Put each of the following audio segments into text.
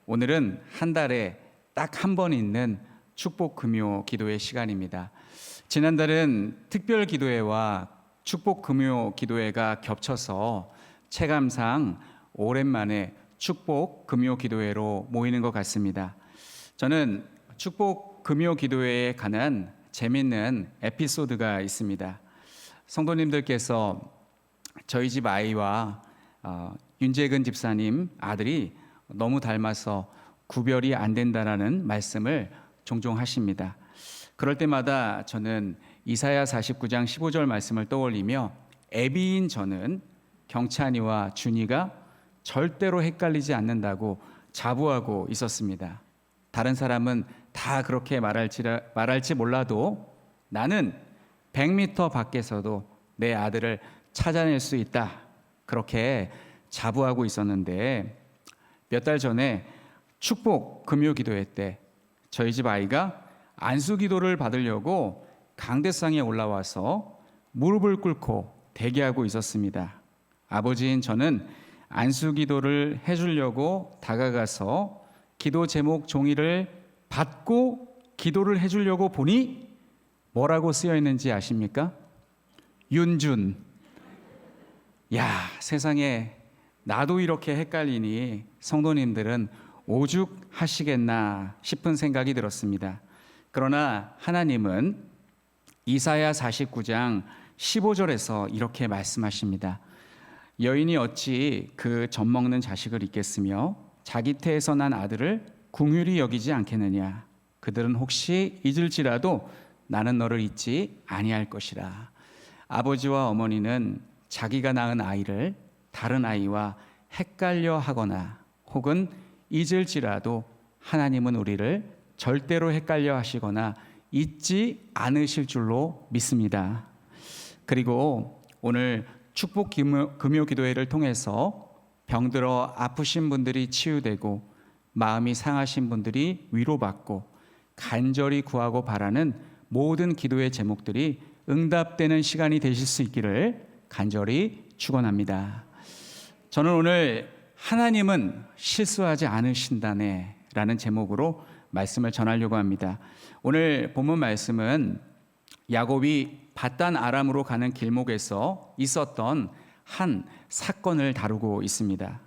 오늘은 한 달에 딱 한 번 있는 축복 금요 기도회 시간입니다. 지난달은 특별 기도회와 축복 금요 기도회가 겹쳐서 체감상 오랜만에 축복 금요 기도회로 모이는 것 같습니다. 저는 축복 금요 기도회에 관한 재밌는 에피소드가 있습니다. 성도님들께서 저희 집 아이와 윤재근 집사님 아들이 너무 닮아서 구별이 안 된다라는 말씀을 종종 하십니다. 그럴 때마다 저는 이사야 49장 15절 말씀을 떠올리며 애비인 저는 경찬이와 준이가 절대로 헷갈리지 않는다고 자부하고 있었습니다. 다른 사람은 다 그렇게 말할지 몰라도 나는 100m 밖에서도 내 아들을 찾아낼 수 있다. 그렇게 자부하고 있었는데 몇 달 전에 축복 금요 기도회 때 저희 집 아이가 안수 기도를 받으려고 강대상에 올라와서 무릎을 꿇고 대기하고 있었습니다. 아버지인 저는 안수 기도를 해주려고 다가가서 기도 제목 종이를 받고 기도를 해주려고 보니 뭐라고 쓰여 있는지 아십니까? 윤준. 야, 세상에 나도 이렇게 헷갈리니 성도님들은 오죽하시겠나 싶은 생각이 들었습니다. 그러나 하나님은 이사야 49장 15절에서 이렇게 말씀하십니다. 여인이 어찌 그 젖먹는 자식을 잊겠으며 자기 태에서 난 아들을 긍휼히 여기지 않겠느냐. 그들은 혹시 잊을지라도 나는 너를 잊지 아니할 것이라. 아버지와 어머니는 자기가 낳은 아이를 다른 아이와 헷갈려 하거나 혹은 잊을지라도 하나님은 우리를 절대로 헷갈려 하시거나 잊지 않으실 줄로 믿습니다. 그리고 오늘 축복 금요 기도회를 통해서 병들어 아프신 분들이 치유되고 마음이 상하신 분들이 위로받고 간절히 구하고 바라는 모든 기도의 제목들이 응답되는 시간이 되실 수 있기를 간절히 축원합니다. 저는 오늘 하나님은 실수하지 않으신다네 라는 제목으로 말씀을 전하려고 합니다. 오늘 본문 말씀은 야곱이 밧단 아람으로 가는 길목에서 있었던 한 사건을 다루고 있습니다.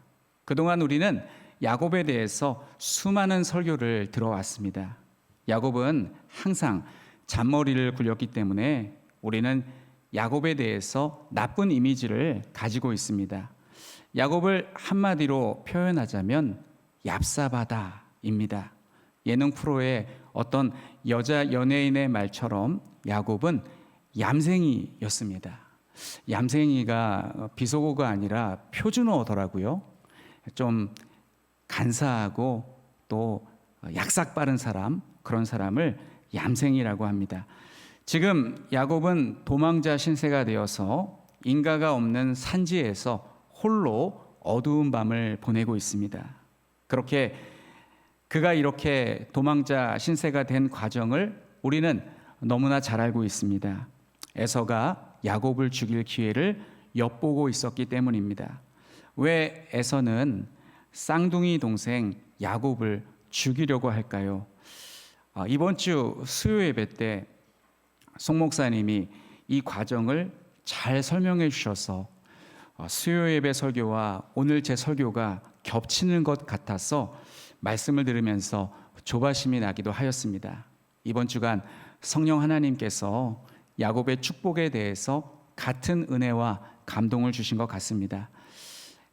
그동안 우리는 야곱에 대해서 수많은 설교를 들어왔습니다. 야곱은 항상 잔머리를 굴렸기 때문에 우리는 야곱에 대해서 나쁜 이미지를 가지고 있습니다. 야곱을 한마디로 표현하자면 얍사바다입니다. 예능 프로의 어떤 여자 연예인의 말처럼 야곱은 얌생이였습니다. 얌생이가 비속어가 아니라 표준어더라고요. 좀 간사하고 또 약삭 빠른 사람, 그런 사람을 얌생이라고 합니다. 지금 야곱은 도망자 신세가 되어서 인가가 없는 산지에서 홀로 어두운 밤을 보내고 있습니다. 그렇게 그가 이렇게 도망자 신세가 된 과정을 우리는 너무나 잘 알고 있습니다. 에서가 야곱을 죽일 기회를 엿보고 있었기 때문입니다. 왜 에서는 쌍둥이 동생 야곱을 죽이려고 할까요? 이번 주 수요 예배 때 송 목사님이 이 과정을 잘 설명해 주셔서 수요 예배 설교와 오늘 제 설교가 겹치는 것 같아서 말씀을 들으면서 조바심이 나기도 하였습니다. 이번 주간 성령 하나님께서 야곱의 축복에 대해서 같은 은혜와 감동을 주신 것 같습니다.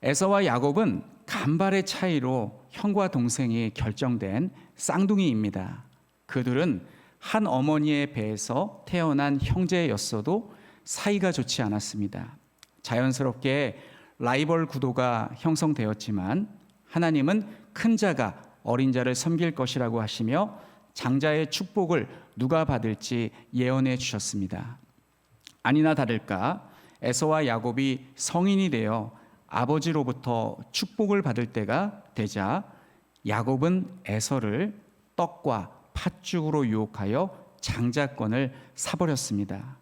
에서와 야곱은 간발의 차이로 형과 동생이 결정된 쌍둥이입니다. 그들은 한 어머니의 배에서 태어난 형제였어도 사이가 좋지 않았습니다. 자연스럽게 라이벌 구도가 형성되었지만 하나님은 큰 자가 어린 자를 섬길 것이라고 하시며 장자의 축복을 누가 받을지 예언해 주셨습니다. 아니나 다를까 에서와 야곱이 성인이 되어 아버지로부터 축복을 받을 때가 되자 야곱은 에서를 떡과 팥죽으로 유혹하여 장자권을 사버렸습니다.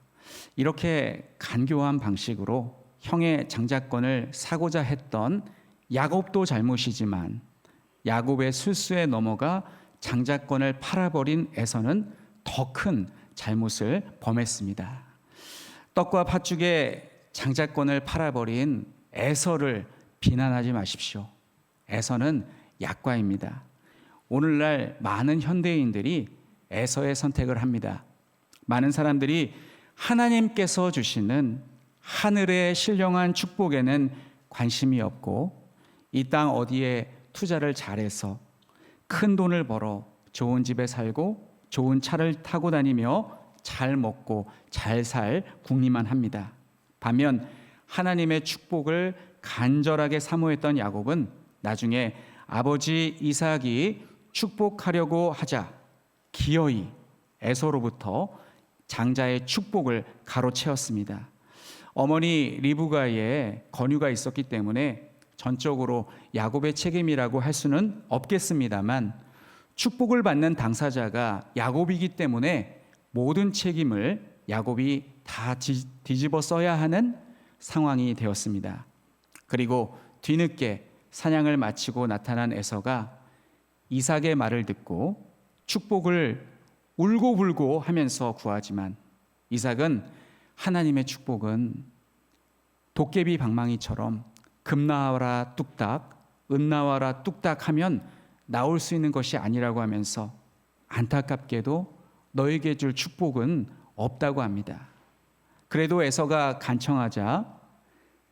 이렇게 간교한 방식으로 형의 장자권을 사고자 했던 야곱도 잘못이지만 야곱의 술수에 넘어가 장자권을 팔아버린 에서는 더 큰 잘못을 범했습니다. 떡과 팥죽에 장자권을 팔아버린 에서를 비난하지 마십시오. 에서는 약과입니다. 오늘날 많은 현대인들이 에서의 선택을 합니다. 많은 사람들이 하나님께서 주시는 하늘의 신령한 축복에는 관심이 없고 이 땅 어디에 투자를 잘해서 큰 돈을 벌어 좋은 집에 살고 좋은 차를 타고 다니며 잘 먹고 잘 살 궁리만 합니다. 반면 하나님의 축복을 간절하게 사모했던 야곱은 나중에 아버지 이삭이 축복하려고 하자 기어이 에서로부터 장자의 축복을 가로채었습니다. 어머니 리브가의 권유가 있었기 때문에 전적으로 야곱의 책임이라고 할 수는 없겠습니다만 축복을 받는 당사자가 야곱이기 때문에 모든 책임을 야곱이 다 뒤집어 써야 하는 상황이 되었습니다. 그리고 뒤늦게 사냥을 마치고 나타난 에서가 이삭의 말을 듣고 축복을 울고불고 하면서 구하지만 이삭은 하나님의 축복은 도깨비 방망이처럼 금 나와라 뚝딱, 은 나와라 뚝딱 하면 나올 수 있는 것이 아니라고 하면서 안타깝게도 너에게 줄 축복은 없다고 합니다. 그래도 에서가 간청하자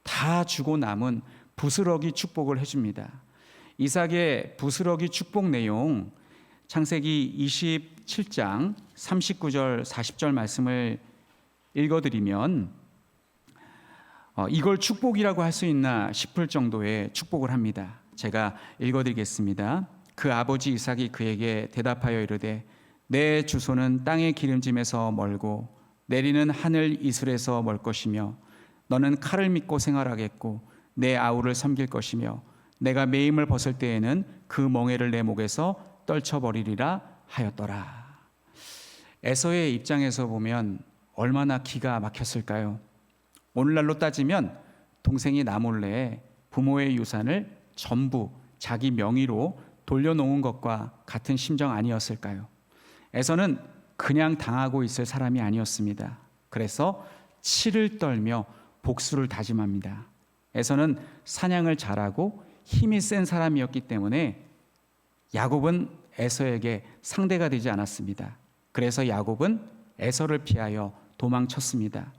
다 주고 남은 부스러기 축복을 해줍니다. 이삭의 부스러기 축복 내용 창세기 27장 39절 40절 말씀을 읽어드리면 이걸 축복이라고 할 수 있나 싶을 정도의 축복을 합니다. 제가 읽어드리겠습니다. 그 아버지 이삭이 그에게 대답하여 이르되 내 주소는 땅의 기름짐에서 멀고 내리는 하늘 이슬에서 멀 것이며 너는 칼을 믿고 생활하겠고 내 아우를 섬길 것이며 내가 매임을 벗을 때에는 그 멍에를 내 목에서 떨쳐버리리라 하였더라. 에서의 입장에서 보면 얼마나 기가 막혔을까요? 오늘날로 따지면 동생이 나 몰래 부모의 유산을 전부 자기 명의로 돌려놓은 것과 같은 심정 아니었을까요? 에서는 그냥 당하고 있을 사람이 아니었습니다. 그래서 치를 떨며 복수를 다짐합니다. 에서는 사냥을 잘하고 힘이 센 사람이었기 때문에 야곱은 에서에게 상대가 되지 않았습니다. 그래서 야곱은 에서를 피하여 도망쳤습니다.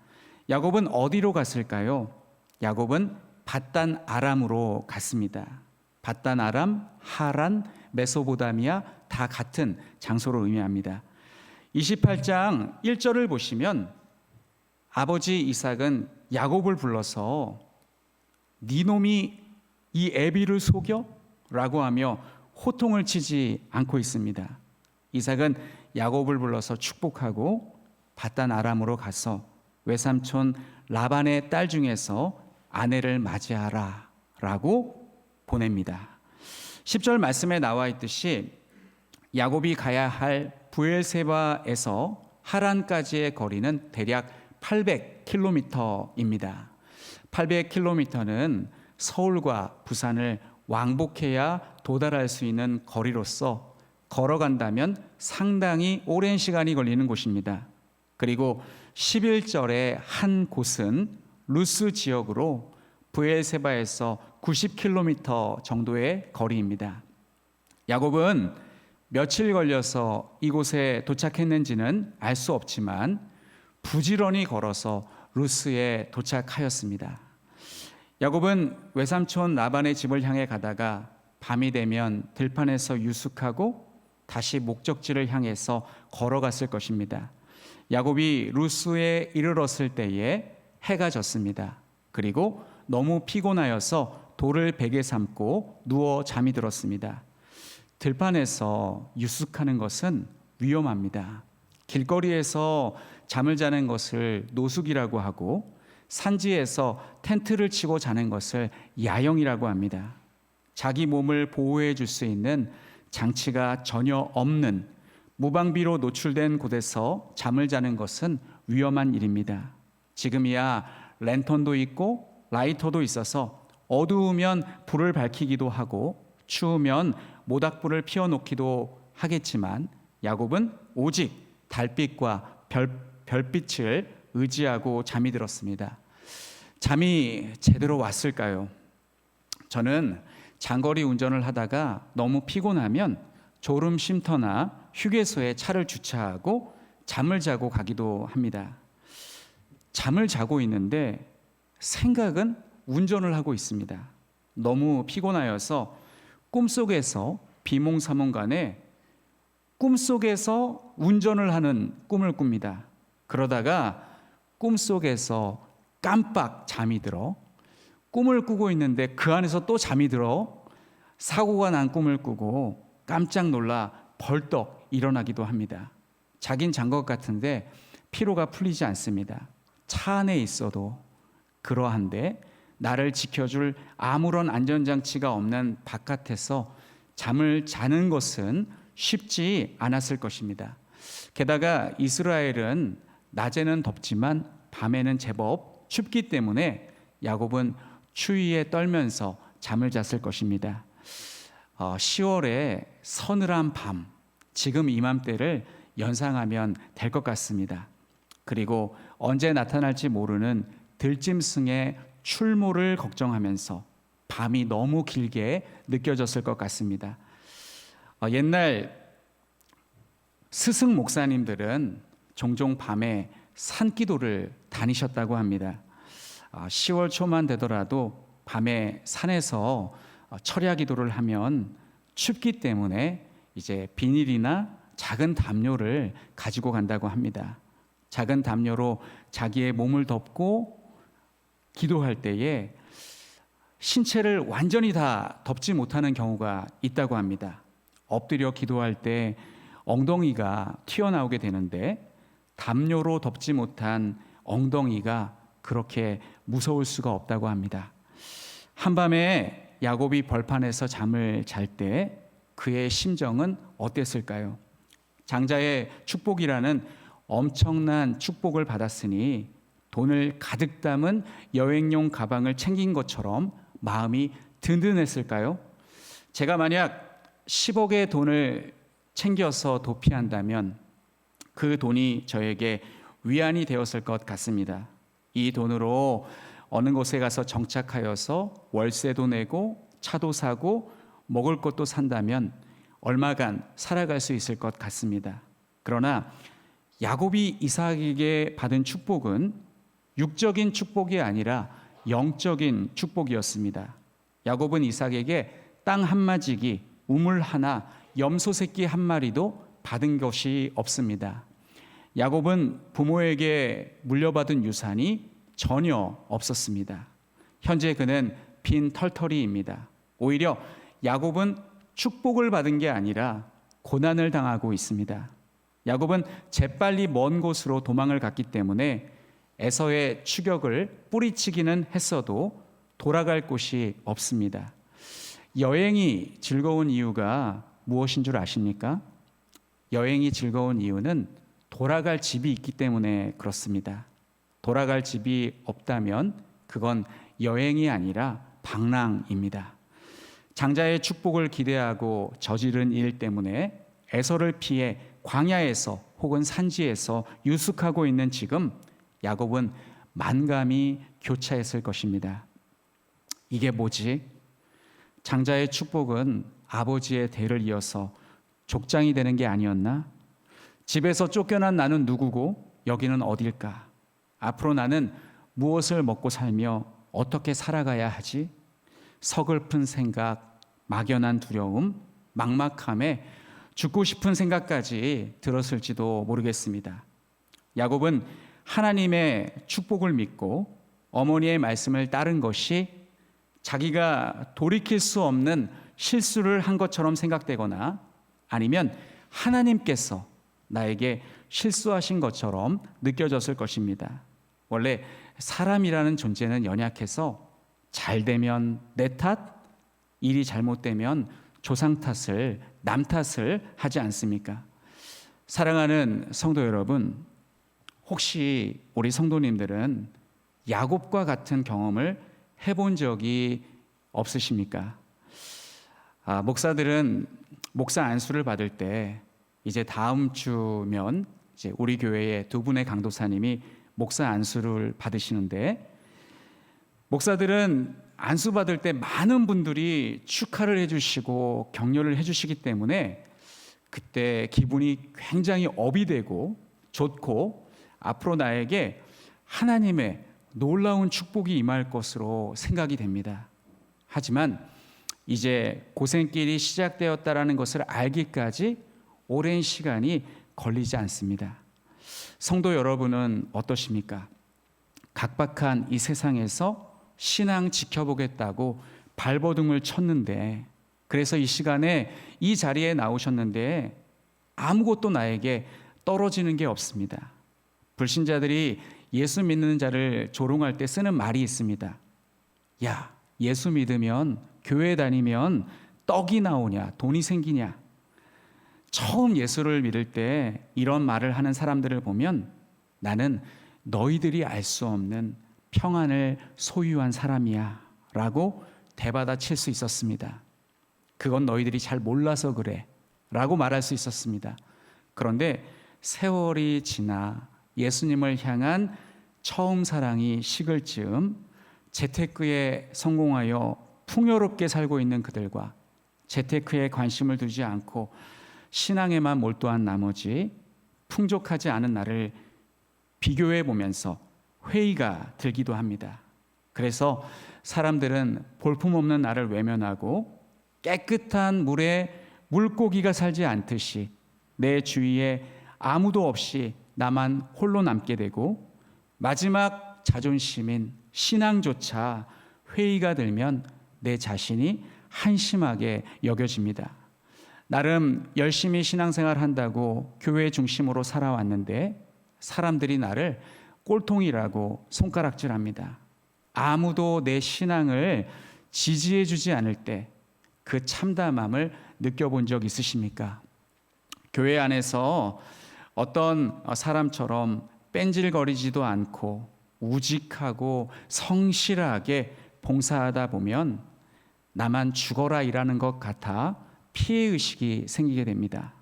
야곱은 어디로 갔을까요? 야곱은 밧단 아람으로 갔습니다. 밧단 아람, 하란, 메소보다미아 다 같은 장소를 의미합니다. 28장 1절을 보시면 아버지 이삭은 야곱을 불러서 네 놈이 이 애비를 속여? 라고 하며 호통을 치지 않고 있습니다. 이삭은 야곱을 불러서 축복하고 밧단 아람으로 가서 외삼촌 라반의 딸 중에서 아내를 맞이하라 라고 보냅니다. 10절 말씀에 나와 있듯이 야곱이 가야 할 브엘세바에서 하란까지의 거리는 대략 800km입니다. 800km는 서울과 부산을 왕복해야 도달할 수 있는 거리로서 걸어간다면 상당히 오랜 시간이 걸리는 곳입니다. 그리고 11절의 한 곳은 루스 지역으로 브엘세바에서 90km 정도의 거리입니다. 야곱은 며칠 걸려서 이곳에 도착했는지는 알 수 없지만 부지런히 걸어서 루스에 도착하였습니다. 야곱은 외삼촌 라반의 집을 향해 가다가 밤이 되면 들판에서 유숙하고 다시 목적지를 향해서 걸어갔을 것입니다. 야곱이 루스에 이르렀을 때에 해가 졌습니다. 그리고 너무 피곤하여서 돌을 베개 삼고 누워 잠이 들었습니다. 들판에서 유숙하는 것은 위험합니다. 길거리에서 잠을 자는 것을 노숙이라고 하고 산지에서 텐트를 치고 자는 것을 야영이라고 합니다. 자기 몸을 보호해 줄 수 있는 장치가 전혀 없는 무방비로 노출된 곳에서 잠을 자는 것은 위험한 일입니다. 지금이야 랜턴도 있고 라이터도 있어서 어두우면 불을 밝히기도 하고 추우면 모닥불을 피워놓기도 하겠지만 야곱은 오직 달빛과 별빛을 의지하고 잠이 들었습니다. 잠이 제대로 왔을까요? 저는 장거리 운전을 하다가 너무 피곤하면 졸음 쉼터나 휴게소에 차를 주차하고 잠을 자고 가기도 합니다. 잠을 자고 있는데 생각은 운전을 하고 있습니다. 너무 피곤하여서 꿈속에서 비몽사몽간에 꿈속에서 운전을 하는 꿈을 꿉니다. 그러다가 꿈속에서 깜빡 잠이 들어 꿈을 꾸고 있는데 그 안에서 또 잠이 들어 사고가 난 꿈을 꾸고 깜짝 놀라 벌떡 일어나기도 합니다. 자긴 잔 것 같은데 피로가 풀리지 않습니다. 차 안에 있어도 그러한데 나를 지켜줄 아무런 안전장치가 없는 바깥에서 잠을 자는 것은 쉽지 않았을 것입니다. 게다가 이스라엘은 낮에는 덥지만 밤에는 제법 춥기 때문에 야곱은 추위에 떨면서 잠을 잤을 것입니다. 10월의 서늘한 밤, 지금 이맘때를 연상하면 될 것 같습니다. 그리고 언제 나타날지 모르는 들짐승의 출몰을 걱정하면서 밤이 너무 길게 느껴졌을 것 같습니다. 옛날 스승 목사님들은 종종 밤에 산기도를 다니셨다고 합니다. 10월 초만 되더라도 밤에 산에서 철야 기도를 하면 춥기 때문에 이제 비닐이나 작은 담요를 가지고 간다고 합니다. 작은 담요로 자기의 몸을 덮고 기도할 때에 신체를 완전히 다 덮지 못하는 경우가 있다고 합니다. 엎드려 기도할 때 엉덩이가 튀어나오게 되는데 담요로 덮지 못한 엉덩이가 그렇게 무서울 수가 없다고 합니다. 한밤에 야곱이 벌판에서 잠을 잘 때 그의 심정은 어땠을까요? 장자의 축복이라는 엄청난 축복을 받았으니 돈을 가득 담은 여행용 가방을 챙긴 것처럼 마음이 든든했을까요? 제가 만약 10억의 돈을 챙겨서 도피한다면 그 돈이 저에게 위안이 되었을 것 같습니다. 이 돈으로 어느 곳에 가서 정착하여서 월세도 내고 차도 사고 먹을 것도 산다면 얼마간 살아갈 수 있을 것 같습니다. 그러나 야곱이 이삭에게 받은 축복은 육적인 축복이 아니라 영적인 축복이었습니다. 야곱은 이삭에게 땅 한마지기, 우물 하나, 염소 새끼 한 마리도 받은 것이 없습니다. 야곱은 부모에게 물려받은 유산이 전혀 없었습니다. 현재 그는 빈 털털이입니다. 오히려 야곱은 축복을 받은 게 아니라 고난을 당하고 있습니다. 야곱은 재빨리 먼 곳으로 도망을 갔기 때문에 에서의 추격을 뿌리치기는 했어도 돌아갈 곳이 없습니다. 여행이 즐거운 이유가 무엇인 줄 아십니까? 여행이 즐거운 이유는 돌아갈 집이 있기 때문에 그렇습니다. 돌아갈 집이 없다면 그건 여행이 아니라 방랑입니다. 장자의 축복을 기대하고 저지른 일 때문에 에서를 피해 광야에서 혹은 산지에서 유숙하고 있는 지금 야곱은 만감이 교차했을 것입니다. 이게 뭐지? 장자의 축복은 아버지의 대를 이어서 족장이 되는 게 아니었나? 집에서 쫓겨난 나는 누구고 여기는 어딜까? 앞으로 나는 무엇을 먹고 살며 어떻게 살아가야 하지? 서글픈 생각, 막연한 두려움, 막막함에 죽고 싶은 생각까지 들었을지도 모르겠습니다. 야곱은 하나님의 축복을 믿고 어머니의 말씀을 따른 것이 자기가 돌이킬 수 없는 실수를 한 것처럼 생각되거나 아니면 하나님께서 나에게 실수하신 것처럼 느껴졌을 것입니다. 원래 사람이라는 존재는 연약해서 잘 되면 내 탓, 일이 잘못되면 조상 탓을, 남 탓을 하지 않습니까? 사랑하는 성도 여러분, 혹시 우리 성도님들은 야곱과 같은 경험을 해본 적이 없으십니까? 목사들은 목사 안수를 받을 때 이제 다음 주면 이제 우리 교회의 두 분의 강도사님이 목사 안수를 받으시는데, 목사들은 안수 받을 때 많은 분들이 축하를 해주시고 격려를 해주시기 때문에 그때 기분이 굉장히 업이 되고 좋고, 앞으로 나에게 하나님의 놀라운 축복이 임할 것으로 생각이 됩니다. 하지만 이제 고생길이 시작되었다라는 것을 알기까지 오랜 시간이 걸리지 않습니다. 성도 여러분은 어떠십니까? 각박한 이 세상에서 신앙 지켜보겠다고 발버둥을 쳤는데, 그래서 이 시간에 이 자리에 나오셨는데 아무것도 나에게 떨어지는 게 없습니다. 불신자들이 예수 믿는 자를 조롱할 때 쓰는 말이 있습니다. 야, 예수 믿으면, 교회 다니면 떡이 나오냐, 돈이 생기냐. 처음 예수를 믿을 때 이런 말을 하는 사람들을 보면 나는 너희들이 알 수 없는 평안을 소유한 사람이야 라고 대받아칠 수 있었습니다. 그건 너희들이 잘 몰라서 그래 라고 말할 수 있었습니다. 그런데 세월이 지나 예수님을 향한 처음 사랑이 식을 즈음 재테크에 성공하여 풍요롭게 살고 있는 그들과 재테크에 관심을 두지 않고 신앙에만 몰두한 나머지 풍족하지 않은 나를 비교해 보면서 회의가 들기도 합니다. 그래서 사람들은 볼품없는 나를 외면하고 깨끗한 물에 물고기가 살지 않듯이 내 주위에 아무도 없이 나만 홀로 남게 되고, 마지막 자존심인 신앙조차 회의가 들면 내 자신이 한심하게 여겨집니다. 나름 열심히 신앙생활 한다고 교회 중심으로 살아왔는데 사람들이 나를 꼴통이라고 손가락질합니다. 아무도 내 신앙을 지지해 주지 않을 때 그 참담함을 느껴본 적 있으십니까? 교회 안에서 어떤 사람처럼 뺀질거리지도 않고 우직하고 성실하게 봉사하다 보면 나만 죽어라 일하는 것 같아 피해의식이 생기게 됩니다.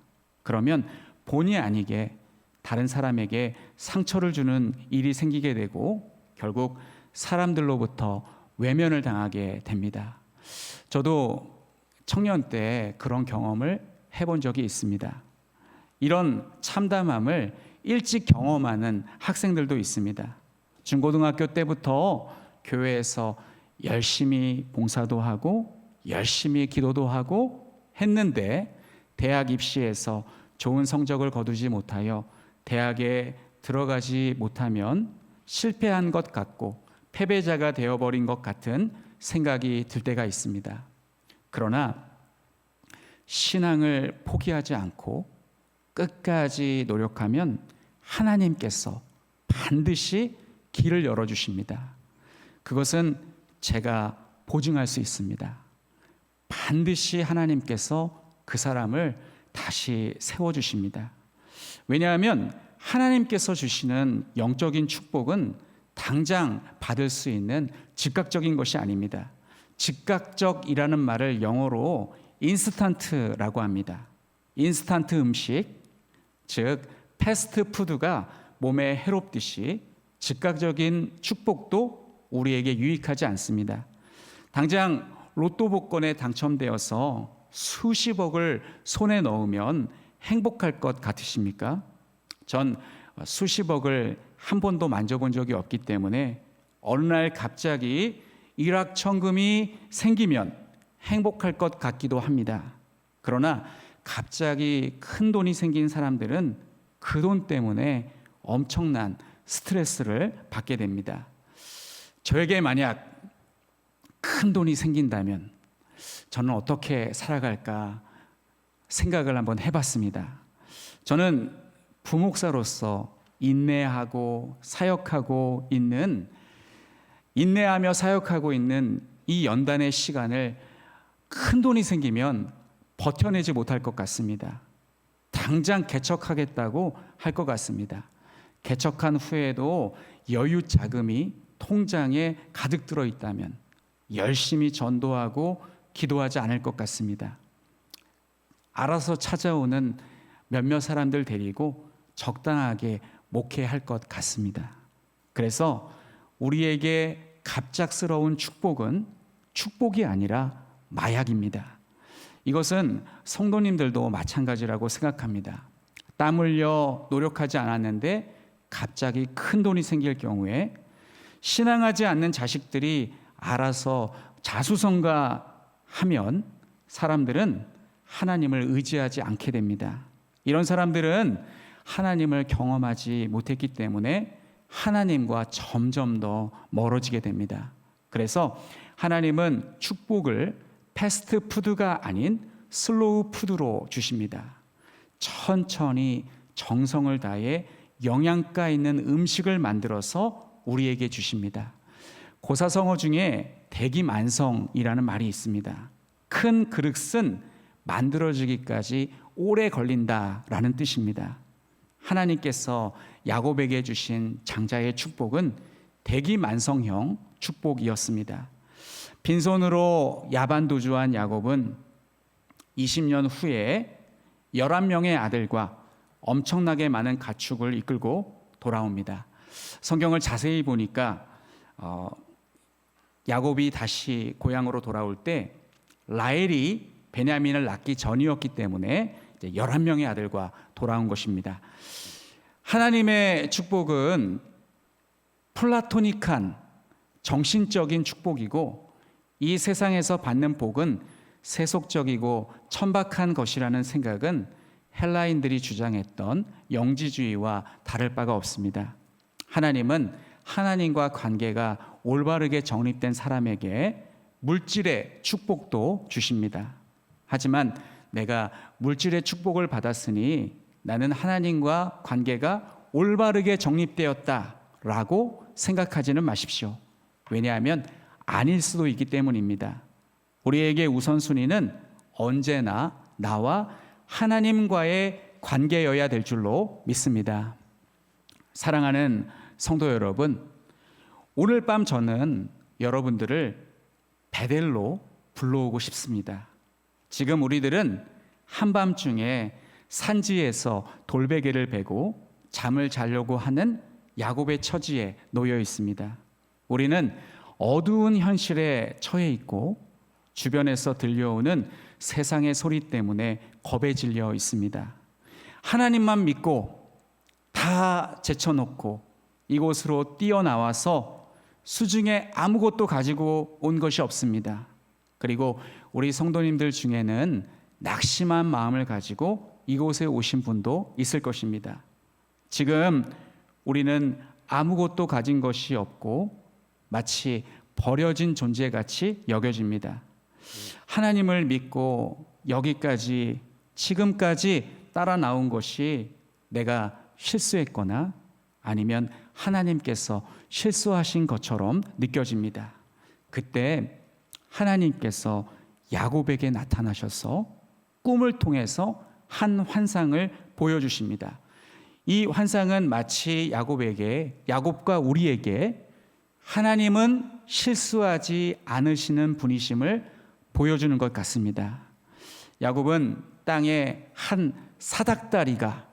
그러면 본의 아니게 다른 사람에게 상처를 주는 일이 생기게 되고 결국 사람들로부터 외면을 당하게 됩니다. 저도 청년 때 그런 경험을 해본 적이 있습니다. 이런 참담함을 일찍 경험하는 학생들도 있습니다. 중고등학교 때부터 교회에서 열심히 봉사도 하고 열심히 기도도 하고 했는데 대학 입시에서 좋은 성적을 거두지 못하여 대학에 들어가지 못하면 실패한 것 같고 패배자가 되어버린 것 같은 생각이 들 때가 있습니다. 그러나 신앙을 포기하지 않고 끝까지 노력하면 하나님께서 반드시 길을 열어주십니다. 그것은 제가 보증할 수 있습니다. 반드시 하나님께서 그 사람을 다시 세워주십니다. 왜냐하면 하나님께서 주시는 영적인 축복은 당장 받을 수 있는 즉각적인 것이 아닙니다. 즉각적이라는 말을 영어로 인스턴트라고 합니다. 인스턴트 음식, 즉 패스트푸드가 몸에 해롭듯이 즉각적인 축복도 우리에게 유익하지 않습니다. 당장 로또 복권에 당첨되어서 수십억을 손에 넣으면 행복할 것 같으십니까? 전 수십억을 한 번도 만져본 적이 없기 때문에 어느 날 갑자기 일확천금이 생기면 행복할 것 같기도 합니다. 그러나 갑자기 큰 돈이 생긴 사람들은 그 돈 때문에 엄청난 스트레스를 받게 됩니다. 저에게 만약 큰 돈이 생긴다면 저는 어떻게 살아갈까 생각을 한번 해봤습니다. 저는 부목사로서 인내하며 사역하고 있는 이 연단의 시간을 큰 돈이 생기면 버텨내지 못할 것 같습니다. 당장 개척하겠다고 할 것 같습니다. 개척한 후에도 여유 자금이 통장에 가득 들어 있다면 열심히 전도하고 기도하지 않을 것 같습니다. 알아서 찾아오는 몇몇 사람들 데리고 적당하게 목회할 것 같습니다. 그래서 우리에게 갑작스러운 축복은 축복이 아니라 마약입니다. 이것은 성도님들도 마찬가지라고 생각합니다. 땀 흘려 노력하지 않았는데 갑자기 큰 돈이 생길 경우에 신앙하지 않는 자식들이 알아서 자수성가하면 사람들은 하나님을 의지하지 않게 됩니다. 이런 사람들은 하나님을 경험하지 못했기 때문에 하나님과 점점 더 멀어지게 됩니다. 그래서 하나님은 축복을 패스트푸드가 아닌 슬로우 푸드로 주십니다. 천천히 정성을 다해 영양가 있는 음식을 만들어서 우리에게 주십니다. 고사성어 중에 대기만성이라는 말이 있습니다. 큰 그릇은 만들어지기까지 오래 걸린다라는 뜻입니다. 하나님께서 야곱에게 주신 장자의 축복은 대기만성형 축복이었습니다. 빈손으로 야반도주한 야곱은 20년 후에 11명의 아들과 엄청나게 많은 가축을 이끌고 돌아옵니다. 성경을 자세히 보니까 야곱이 다시 고향으로 돌아올 때 라헬이 베냐민을 낳기 전이었기 때문에 11명의 아들과 돌아온 것입니다. 하나님의 축복은 플라토닉한 정신적인 축복이고 이 세상에서 받는 복은 세속적이고 천박한 것이라는 생각은 헬라인들이 주장했던 영지주의와 다를 바가 없습니다. 하나님은 하나님과 관계가 올바르게 정립된 사람에게 물질의 축복도 주십니다. 하지만 내가 물질의 축복을 받았으니 나는 하나님과 관계가 올바르게 정립되었다라고 생각하지는 마십시오. 왜냐하면 아닐 수도 있기 때문입니다. 우리에게 우선순위는 언제나 나와 하나님과의 관계여야 될 줄로 믿습니다. 사랑하는 성도 여러분, 오늘 밤 저는 여러분들을 베델로 불러오고 싶습니다. 지금 우리들은 한밤중에 산지에서 돌베개를 베고 잠을 자려고 하는 야곱의 처지에 놓여 있습니다. 우리는 어두운 현실에 처해 있고 주변에서 들려오는 세상의 소리 때문에 겁에 질려 있습니다. 하나님만 믿고 다 제쳐놓고 이곳으로 뛰어나와서 수중에 아무것도 가지고 온 것이 없습니다. 그리고 우리 성도님들 중에는 낙심한 마음을 가지고 이곳에 오신 분도 있을 것입니다. 지금 우리는 아무것도 가진 것이 없고 마치 버려진 존재같이 여겨집니다. 하나님을 믿고 여기까지 지금까지 따라 나온 것이 내가 실수했거나 아니면 하나님께서 실수하신 것처럼 느껴집니다. 그때 하나님께서 야곱에게 나타나셔서 꿈을 통해서 한 환상을 보여주십니다. 이 환상은 마치 야곱과 우리에게 하나님은 실수하지 않으시는 분이심을 보여주는 것 같습니다. 야곱은 땅에 한 사다리가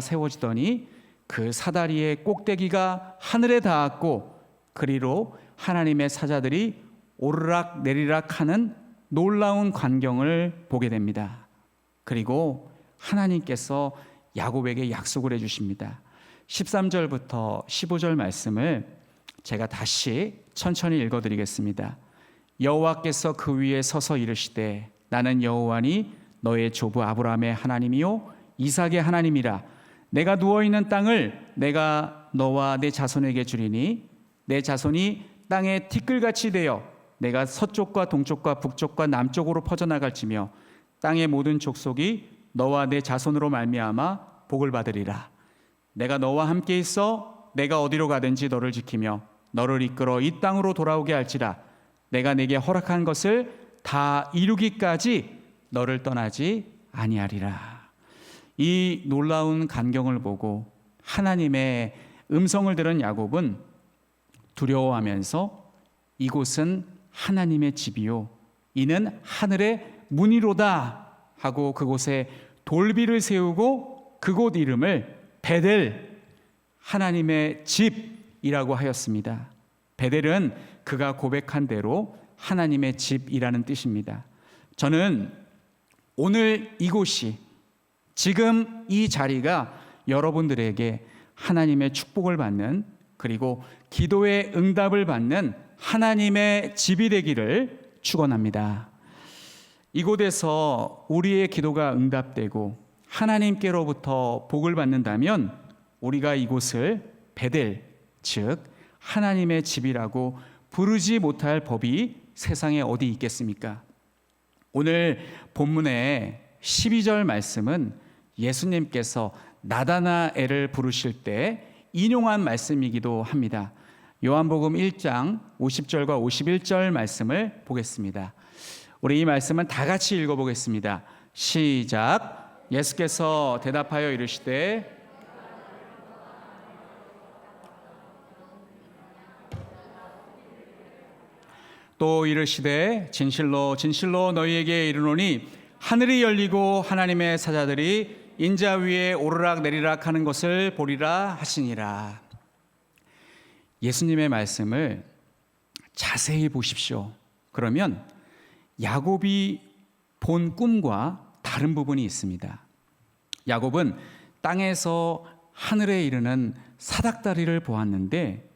세워지더니 그 사다리의 꼭대기가 하늘에 닿았고 그리로 하나님의 사자들이 오르락 내리락 하는 놀라운 광경을 보게 됩니다. 그리고 하나님께서 야곱에게 약속을 해주십니다. 13절부터 15절 말씀을 제가 다시 천천히 읽어드리겠습니다. 여호와께서 그 위에 서서 이르시되 나는 여호와니 너의 조부 아브라함의 하나님이요 이삭의 하나님이라. 내가 누워있는 땅을 내가 너와 내 자손에게 주리니 내 자손이 땅에 티끌같이 되어 내가 서쪽과 동쪽과 북쪽과 남쪽으로 퍼져나갈지며 땅의 모든 족속이 너와 내 자손으로 말미암아 복을 받으리라. 내가 너와 함께 있어 내가 어디로 가든지 너를 지키며 너를 이끌어 이 땅으로 돌아오게 할지라. 내가 내게 허락한 것을 다 이루기까지 너를 떠나지 아니하리라. 이 놀라운 광경을 보고 하나님의 음성을 들은 야곱은 두려워하면서 이곳은 하나님의 집이요 이는 하늘의 문이로다 하고 그곳에 돌비를 세우고 그곳 이름을 베델, 하나님의 집이라고 하였습니다. 베델은 그가 고백한 대로 하나님의 집이라는 뜻입니다. 저는 오늘 이곳이, 지금 이 자리가 여러분들에게 하나님의 축복을 받는, 그리고 기도의 응답을 받는 하나님의 집이 되기를 축원합니다. 이곳에서 우리의 기도가 응답되고 하나님께로부터 복을 받는다면 우리가 이곳을 베델, 즉 하나님의 집이라고 부르지 못할 법이 세상에 어디 있겠습니까? 오늘 본문의 12절 말씀은 예수님께서 나다나엘을 부르실 때 인용한 말씀이기도 합니다. 요한복음 1장 50절과 51절 말씀을 보겠습니다. 우리 이 말씀은 다 같이 읽어보겠습니다. 시작. 예수께서 대답하여 이르시되 또 이르시되 진실로 진실로 너희에게 이르노니 하늘이 열리고 하나님의 사자들이 인자 위에 오르락 내리락 하는 것을 보리라 하시니라. 예수님의 말씀을 자세히 보십시오. 그러면 야곱이 본 꿈과 다른 부분이 있습니다. 야곱은 땅에서 하늘에 이르는 사닥다리를 보았는데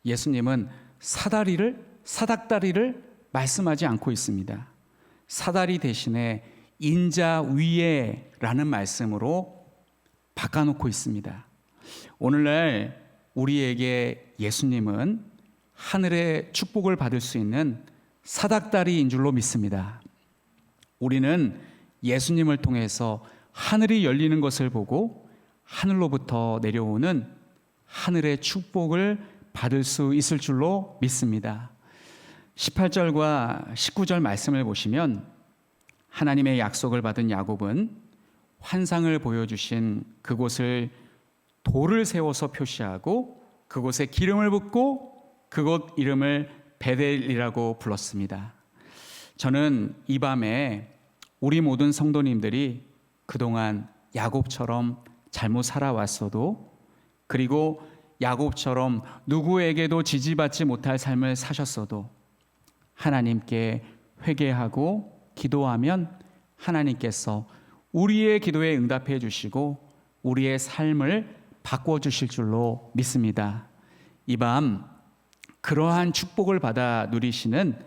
예수님은 사닥다리를 말씀하지 않고 있습니다. 사다리 대신에 인자 위에 라는 말씀으로 바꿔놓고 있습니다. 오늘날 우리에게 예수님은 하늘의 축복을 받을 수 있는 사닥다리인 줄로 믿습니다. 우리는 예수님을 통해서 하늘이 열리는 것을 보고 하늘로부터 내려오는 하늘의 축복을 받을 수 있을 줄로 믿습니다. 18절과 19절 말씀을 보시면 하나님의 약속을 받은 야곱은 환상을 보여주신 그곳을 돌을 세워서 표시하고 그곳에 기름을 붓고 그곳 이름을 베델이라고 불렀습니다. 저는 이 밤에 우리 모든 성도님들이 그동안 야곱처럼 잘못 살아왔어도, 그리고 야곱처럼 누구에게도 지지받지 못할 삶을 사셨어도 하나님께 회개하고 기도하면 하나님께서 우리의 기도에 응답해 주시고 우리의 삶을 바꿔주실 줄로 믿습니다. 이 밤 그러한 축복을 받아 누리시는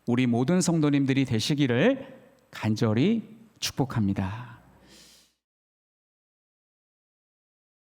우리 모든 성도님들이 되시기를 간절히 축복합니다.